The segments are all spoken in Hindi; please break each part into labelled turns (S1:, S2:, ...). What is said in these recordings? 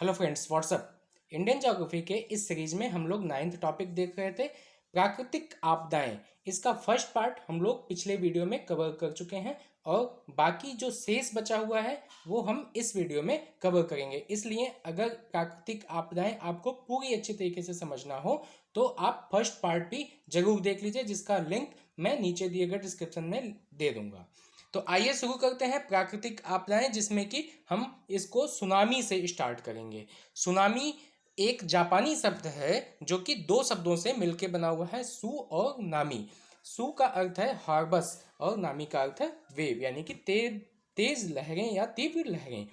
S1: Hello friends, what's up. Indian geography के इस सीरीज में हम लोग 9th टॉपिक देख रहे थे, प्राकृतिक आपदाएं। इसका फर्स्ट पार्ट हम लोग पिछले वीडियो में कवर कर चुके हैं और बाकी जो शेष बचा हुआ है वो हम इस वीडियो में कवर करेंगे। इसलिए अगर प्राकृतिक आपदाएं आपको पूरी अच्छी तरीके से समझना हो तो आप फर्स्ट पार्ट भी जरूर देख लीजिए, जिसका लिंक मैं नीचे दिए गए डिस्क्रिप्शन में दे दूंगा। तो आइए शुरू करते हैं प्राकृतिक आपदाएं, जिसमें कि हम इसको सुनामी से स्टार्ट करेंगे। सुनामी एक जापानी शब्द है जो कि दो शब्दों से मिलकर बना हुआ है, सु और नामी। सु का अर्थ है हार्बस और नामी का अर्थ है वेव, यानी कि तेज लहरें या तीव्र लहरें।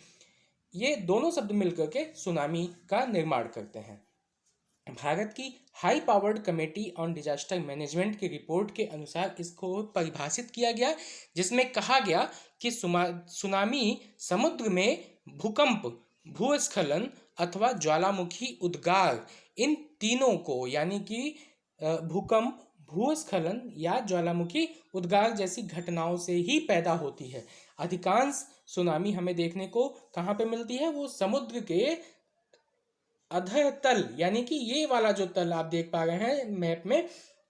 S1: ये दोनों शब्द मिलकर के सुनामी का निर्माण करते हैं। भारत की high powered committee on disaster management की रिपोर्ट के अनुसार इसको परिभाषित किया गया, जिसमें कहा गया कि सुनामी समुद्र में भूकंप, भूस्खलन अथवा ज्वालामुखी उद्गार, इन तीनों को यानी कि भूकंप, भूस्खलन या ज्वालामुखी उद्गार जैसी घटनाओं से ही पैदा होती है। अधिकांश सुनामी हमें देखने को कहाँ पे मिलती है? वो समुद्र के अधर तल, यानी कि ये वाला जो तल आप देख पा रहे हैं मैप में,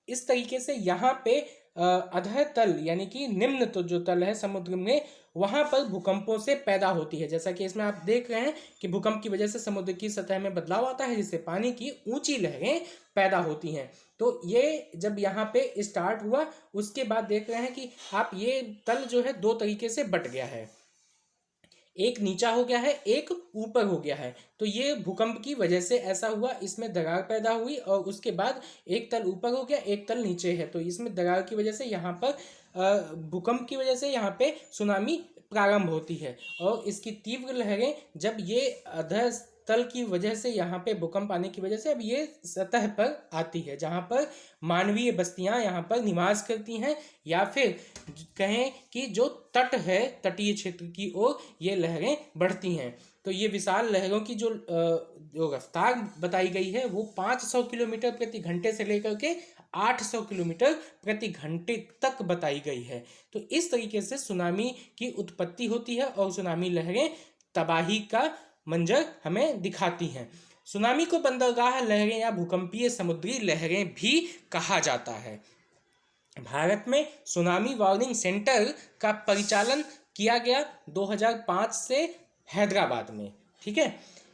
S1: इस तरीके से यहाँ पे अधर तल यानी कि निम्न तो जो तल है समुद्र में, वहां पर भूकंपों से पैदा होती है। जैसा कि इसमें आप देख रहे हैं कि भूकंप की वजह से समुद्र की सतह में बदलाव आता है, जिससे पानी की ऊंची लहरें पैदा होती हैं। तो ये जब यहाँ पे स्टार्ट हुआ, उसके बाद देख रहे हैं कि आप ये तल जो है दो तरीके से बट गया है, एक नीचा हो गया है, एक ऊपर हो गया है। तो ये भूकंप की वजह से ऐसा हुआ, इसमें दरार पैदा हुई और उसके बाद एक तल ऊपर हो गया, एक तल नीचे है। तो इसमें दरार की वजह से यहाँ पर भूकंप की वजह से यहाँ पे सुनामी प्रारंभ होती है और इसकी तीव्र लहरें जब ये अधर तल की वजह से यहाँ पे भूकंप आने की वजह से अब ये सतह पर आती है, जहाँ पर मानवीय बस्तियां यहाँ पर निवास करती हैं, या फिर कहें कि जो तट है, तटीय क्षेत्र की ओर ये लहरें बढ़ती हैं। तो ये विशाल लहरों की जो रफ्तार बताई गई है वो 500 किलोमीटर प्रति घंटे से लेकर के 800 किलोमीटर प्रति घंटे तक बताई गई है। तो इस तरीके से सुनामी की उत्पत्ति होती है और सुनामी लहरें तबाही का मंजर हमें दिखाती हैं। सुनामी को बंदरगाह लहरें या भूकंपीय समुद्री लहरें भी कहा जाता है। भारत में सुनामी वार्निंग सेंटर का परिचालन किया गया 2005 से हैदराबाद में। ठीक है।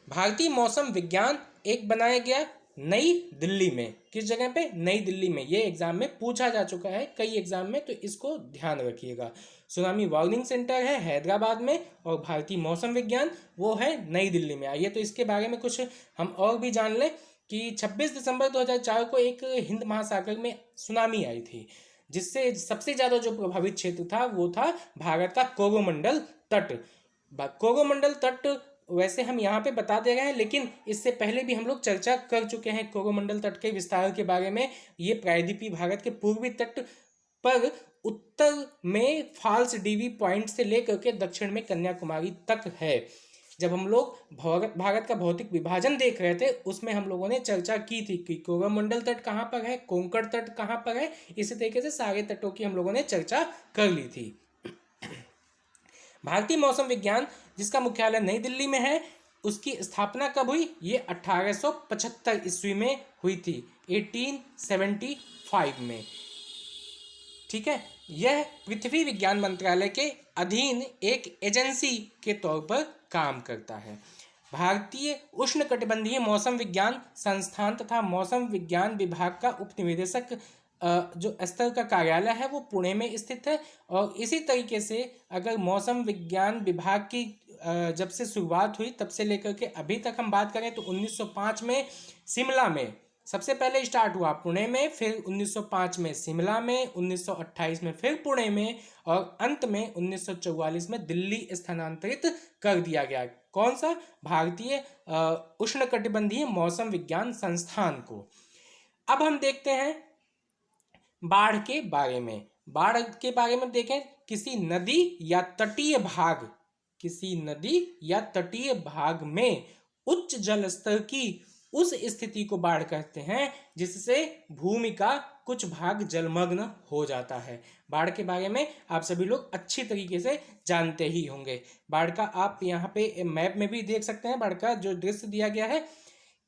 S1: भारतीय मौसम विज्ञान एक बनाया गया नई दिल्ली में। किस जगह पे? नई दिल्ली में। ये एग्जाम में पूछा जा चुका है कई एग्जाम में, तो इसको ध्यान रखिएगा। सुनामी वार्निंग सेंटर है हैदराबाद में और भारतीय मौसम विज्ञान वो है नई दिल्ली में। आइए तो इसके बारे में कुछ हम और भी जान लें कि 26 दिसंबर 2004 को एक हिंद महासागर में सुनामी आई थी, जिससे सबसे ज़्यादा जो प्रभावित क्षेत्र था वो था भारत का कोरोमंडल तट। कोरोमंडल तट वैसे हम यहाँ पे बता दे रहे हैं, लेकिन इससे पहले भी हम लोग चर्चा कर चुके हैं कोरोमंडल तट के विस्तार के बारे में। ये प्रायद्वीपीय भारत के पूर्वी तट पर उत्तर में फाल्स डीवी पॉइंट से लेकर के दक्षिण में कन्याकुमारी तक है। जब हम लोग भारत का भौतिक विभाजन देख रहे थे, उसमें हम लोगों ने चर्चा की थी कि कोरोमंडल तट कहाँ पर है, कोंकण तट कहाँ पर है। इसी तरीके से सारे तटों की हम लोगों ने चर्चा कर ली थी। भारतीय मौसम विज्ञान, जिसका मुख्यालय नई दिल्ली में है, उसकी स्थापना कब हुई? ये 1875 ईस्वी में हुई थी, 1875 में। ठीक है। यह पृथ्वी विज्ञान मंत्रालय के अधीन एक एजेंसी के तौर पर काम करता है। भारतीय उष्णकटिबंधीय मौसम विज्ञान संस्थान तथा मौसम विज्ञान विभाग का उपनिदेशक जो स्तर का कार्यालय है वो पुणे में स्थित है। और इसी तरीके से अगर मौसम विज्ञान विभाग की जब से शुरुआत हुई तब से लेकर के अभी तक हम बात करें तो 1905 में शिमला में सबसे पहले स्टार्ट हुआ, पुणे में, फिर 1905 में शिमला में, 1928 में फिर पुणे में और अंत में 1944 में दिल्ली स्थानांतरित कर दिया गया। कौन सा? भारतीय उष्णकटिबंधीय मौसम विज्ञान संस्थान को। अब हम देखते हैं बाढ़ के बारे में। बाढ़ के बारे में देखें, किसी नदी या तटीय भाग में उच्च जल स्तर की उस स्थिति को बाढ़ कहते हैं जिससे भूमि का कुछ भाग जलमग्न हो जाता है। बाढ़ के बारे में आप सभी लोग अच्छी तरीके से जानते ही होंगे। बाढ़ का आप यहाँ पे मैप में भी देख सकते हैं, बाढ़ का जो दृश्य दिया गया है।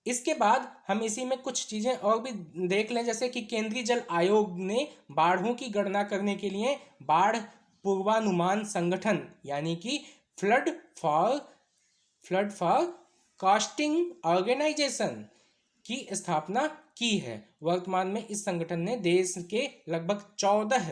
S1: इसके बाद हम इसी में कुछ चीज़ें और भी देख लें, जैसे कि केंद्रीय जल आयोग ने बाढ़ों की गणना करने के लिए बाढ़ पूर्वानुमान संगठन यानी कि फ्लड फॉर कास्टिंग ऑर्गेनाइजेशन की स्थापना की है। वर्तमान में इस संगठन ने देश के लगभग 14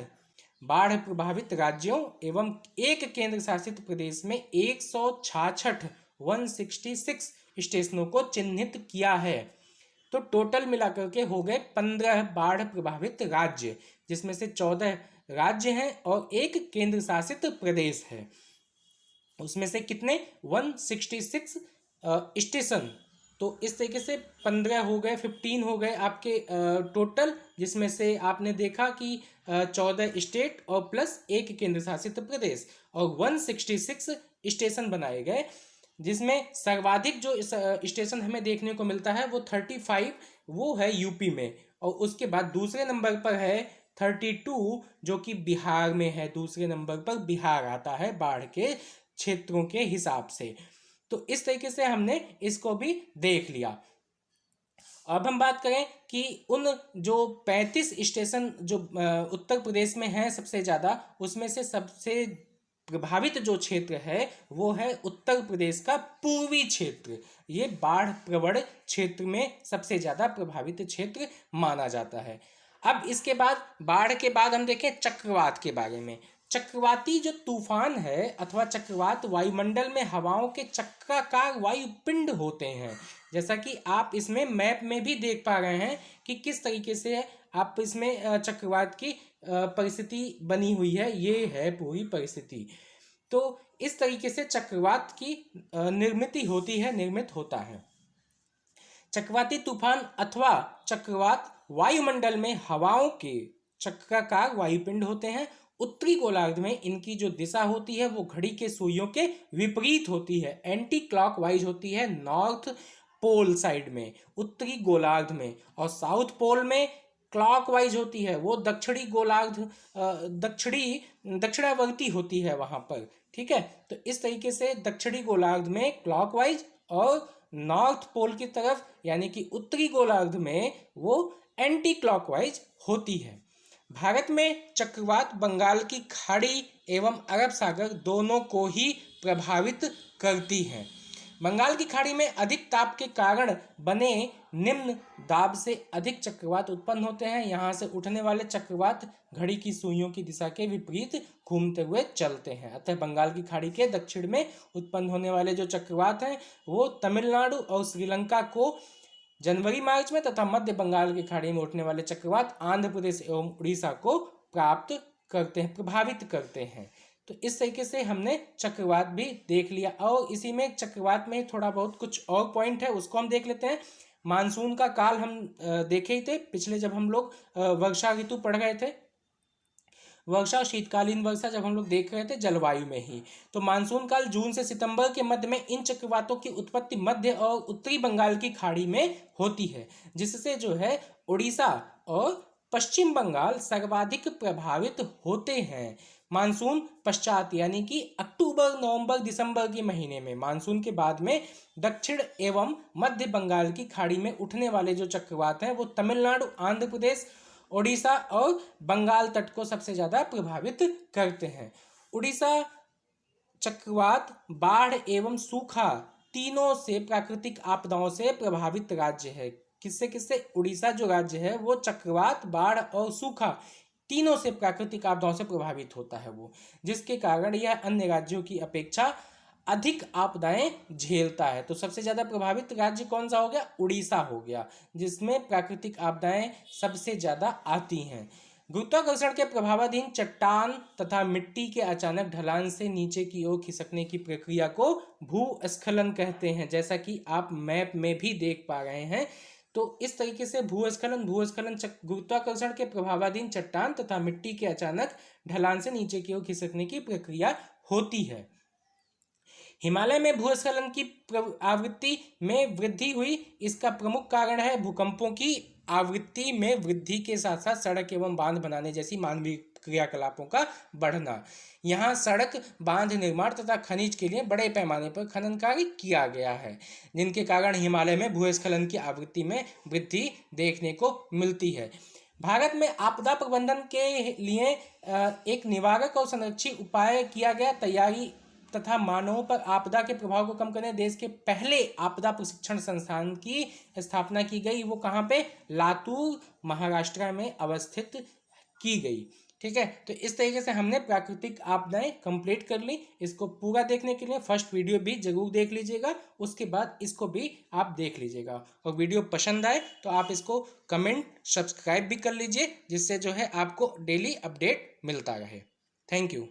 S1: बाढ़ प्रभावित राज्यों एवं एक केंद्र शासित प्रदेश में 166 स्टेशनों को चिन्हित किया है। तो टोटल मिलाकर के हो गए 15 बाढ़ प्रभावित राज्य, जिसमें से 14 राज्य हैं और एक केंद्र शासित प्रदेश है। उसमें से कितने 166 स्टेशन, तो इस तरीके से 15 हो गए, 15 हो गए आपके टोटल, जिसमें से आपने देखा कि 14 स्टेट और प्लस एक केंद्र शासित प्रदेश और 166 स्टेशन बनाए गए, जिसमें सर्वाधिक जो स्टेशन हमें देखने को मिलता है वो 35 वो है यूपी में, और उसके बाद दूसरे नंबर पर है 32 जो कि बिहार में है। दूसरे नंबर पर बिहार आता है बाढ़ के क्षेत्रों के हिसाब से। तो इस तरीके से हमने इसको भी देख लिया। अब हम बात करें कि उन जो 35 स्टेशन जो उत्तर प्रदेश में हैं सबसे ज़्यादा, उसमें से सबसे प्रभावित जो क्षेत्र है वो है उत्तर प्रदेश का पूर्वी क्षेत्र। ये बाढ़ प्रवण क्षेत्र में सबसे ज़्यादा प्रभावित क्षेत्र माना जाता है। अब इसके बाद बाढ़ के बाद हम देखें चक्रवात के बारे में। चक्रवाती जो तूफान है अथवा चक्रवात वायुमंडल में हवाओं के चक्राकार वायुपिंड होते हैं, जैसा कि आप इसमें मैप में भी देख पा रहे हैं कि किस तरीके से आप इसमें चक्रवात की परिस्थिति बनी हुई है। ये है पूरी परिस्थिति। तो इस तरीके से चक्रवात की निर्मित होता है। चक्रवाती तूफान अथवा चक्रवात वायुमंडल में हवाओं के चक्राकार वायुपिंड होते हैं। उत्तरी गोलार्ध में इनकी जो दिशा होती है वो घड़ी के सुइयों के विपरीत होती है, एंटी क्लॉकवाइज होती है नॉर्थ पोल साइड में, उत्तरी गोलार्ध में, और साउथ पोल में क्लॉकवाइज होती है, वो दक्षिणी गोलार्ध दक्षिणावर्ती होती है वहां पर। ठीक है, तो इस तरीके से दक्षिणी गोलार्ध में क्लॉकवाइज और नॉर्थ पोल की तरफ यानी कि उत्तरी गोलार्ध में वो एंटी क्लॉकवाइज होती है। भारत में चक्रवात बंगाल की खाड़ी एवं अरब सागर दोनों को ही प्रभावित करती है। बंगाल की खाड़ी में अधिक ताप के कारण बने निम्न दाब से अधिक चक्रवात उत्पन्न होते हैं। यहाँ से उठने वाले चक्रवात घड़ी की सुइयों की दिशा के विपरीत घूमते हुए चलते हैं। अतः बंगाल की खाड़ी के दक्षिण में उत्पन्न होने वाले जो चक्रवात हैं वो तमिलनाडु और श्रीलंका को जनवरी मार्च में, तथा मध्य बंगाल की खाड़ी में उठने वाले चक्रवात आंध्र प्रदेश एवं उड़ीसा को प्रभावित करते हैं। तो इस तरीके से हमने चक्रवात भी देख लिया, और इसी में चक्रवात में थोड़ा बहुत कुछ और पॉइंट है उसको हम देख लेते हैं। मानसून का काल हम देखे ही थे पिछले, जब हम लोग वर्षा ऋतु पढ़ रहे थे, वर्षा शीतकालीन वर्षा जब हम लोग देख रहे थे जलवायु में ही। तो मानसून काल जून से सितंबर के मध्य में इन चक्रवातों की उत्पत्ति मध्य और उत्तरी बंगाल की खाड़ी में होती है, जिससे जो है उड़ीसा और पश्चिम बंगाल सर्वाधिक प्रभावित होते हैं। मानसून पश्चात यानी कि अक्टूबर नवंबर दिसंबर के महीने में, मानसून के बाद में दक्षिण एवं मध्य बंगाल की खाड़ी में उठने वाले जो चक्रवात हैं वो तमिलनाडु, आंध्र प्रदेश, उड़ीसा और बंगाल तट को सबसे ज़्यादा प्रभावित करते हैं। उड़ीसा चक्रवात, बाढ़ एवं सूखा तीनों से प्राकृतिक आपदाओं से प्रभावित राज्य है। किससे उड़ीसा जो राज्य है वो चक्रवात, बाढ़ और सूखा तीनों से प्राकृतिक आपदाओं से प्रभावित होता है वो, जिसके कारण यह अन्य राज्यों की अपेक्षा अधिक आपदाएं झेलता है। तो सबसे ज़्यादा प्रभावित राज्य कौन सा हो गया? उड़ीसा हो गया, जिसमें प्राकृतिक आपदाएं सबसे ज़्यादा आती हैं। गुरुत्वाकर्षण के प्रभावाधीन चट्टान तथा मिट्टी के अचानक ढलान से नीचे की ओर खिसकने की प्रक्रिया को भूस्खलन कहते हैं, जैसा कि आप मैप में भी देख पा रहे हैं। तो इस तरीके से भूस्खलन गुरुत्वाकर्षण के प्रभावाधीन चट्टान तथा मिट्टी के अचानक ढलान से नीचे की ओर खिसकने की प्रक्रिया होती है। हिमालय में भूस्खलन की आवृत्ति में वृद्धि हुई। इसका प्रमुख कारण है भूकंपों की आवृत्ति में वृद्धि के साथ साथ सड़क एवं बांध बनाने जैसी मानवीय क्रियाकलापों का बढ़ना। यहाँ सड़क बांध निर्माण तथा खनिज के लिए बड़े पैमाने पर खनन कार्य किया गया है, जिनके कारण हिमालय में भूस्खलन की आवृत्ति में वृद्धि देखने को मिलती है। भारत में आपदा प्रबंधन के लिए एक निवारक और संरक्षी उपाय किया गया। तैयारी तथा मानवों पर आपदा के प्रभाव को कम करने देश के पहले आपदा प्रशिक्षण संस्थान की स्थापना की गई। वो कहाँ पे? लातूर महाराष्ट्र में अवस्थित की गई। ठीक है, तो इस तरीके से हमने प्राकृतिक आपदाएं कंप्लीट कर ली। इसको पूरा देखने के लिए फर्स्ट वीडियो भी जरूर देख लीजिएगा, उसके बाद इसको भी आप देख लीजिएगा। और वीडियो पसंद आए तो आप इसको कमेंट सब्सक्राइब भी कर लीजिए, जिससे जो है आपको डेली अपडेट मिलता रहे। Thank you.